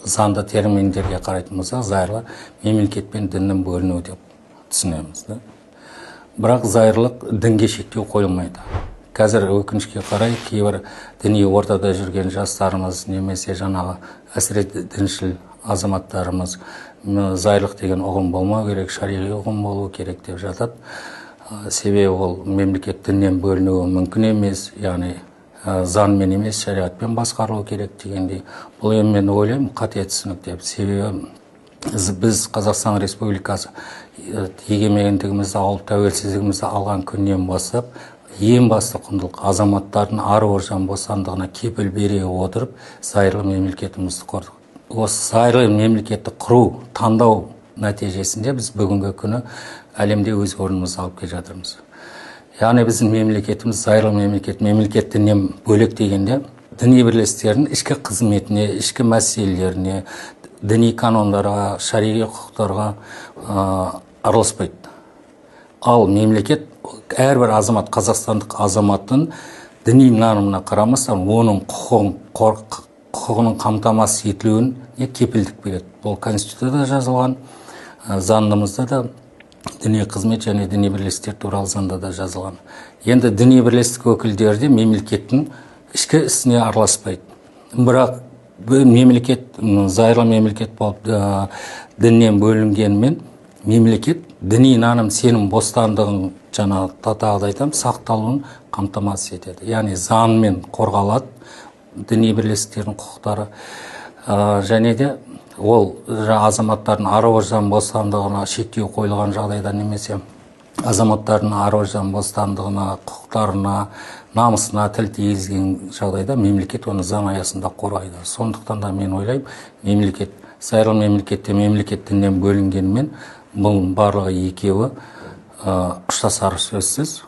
заңды терминдерге қарайтын болсақ, зайырлы мемлекет пен діннің бөлінуі деп түсінеміз. Бірақ зайырлық дінге шектеу қойылмайды. Қазір өкінішке қарай кейбір діни ортада жүрген жастарымыз немесе жаңағы әсіресе діншіл азаматтарымыз зайырлық деген ұғым болмау керек, шариғи ұғым болу керек деп жатады. Себебі ол мемлекет діннен бөлінуі мүмкін емес, яғни заңмен емес, шариғатпен басқарылу керек дегендей. Бұл енді мен ойлаймын қате түсінік деп. Себебі біз Қазақстан Республикасы егемендігімізді алып, тәуелсіздігімізді алған күннен бастап ең басты құндылық азаматтардың ар-ождан бостандығына кепіл бере отырып, зайырлы мемлекетімізді құрдық. Осы зайырлы мемлекетті құру, таңдау нәтижесінде біз бүгінгі күні әлемде өз орнымызды алып келе жатырмыз. Яғни біздің мемлекетіміз зайырлы мемлекет, мемлекет діннен бөлек дегенде діни бірлестіктердің ішкі қызметіне, ішкі мәселелеріне, діни канондарға, шариғи құқықтарға араласпайды. Ал мемлекет әрбір азамат, қазақстандық азаматтың діни нанымына қарамастан оның құқығының қамтамасыз етілуіне кепілдік береді. Бұл Конституцияда жазылған, заңымызда да діни қызмет және діни бірлестіктер туралы заңда да жазылған. Енді діни бірлестік өкілдері де мемлекеттің ішкі ісіне араласпайды. Бірақ мемлекет, зайырлы мемлекет болып діннен бөлінгенімен, мемлекет діни наным, сенім бостандығын тағы айтам, сақталуын қамтамасыз етеді. Яғни заңмен қорғалады діни бірлестіктердің құқықтары, және де ол азаматтардың ар-ождан бостандығына шектеу қойылған жағдайда немесе азаматтардың ар-ождан бостандығына, құқықтарына, намысына тіл тигізген жағдайда мемлекет оны заң аясында қорғайды. Сондықтан да мен ойлаймын, мемлекет, зайырлы мемлекетте мемлекет діннен бөлінгенімен бұл барлығы екеуі ұштасары сөзсіз.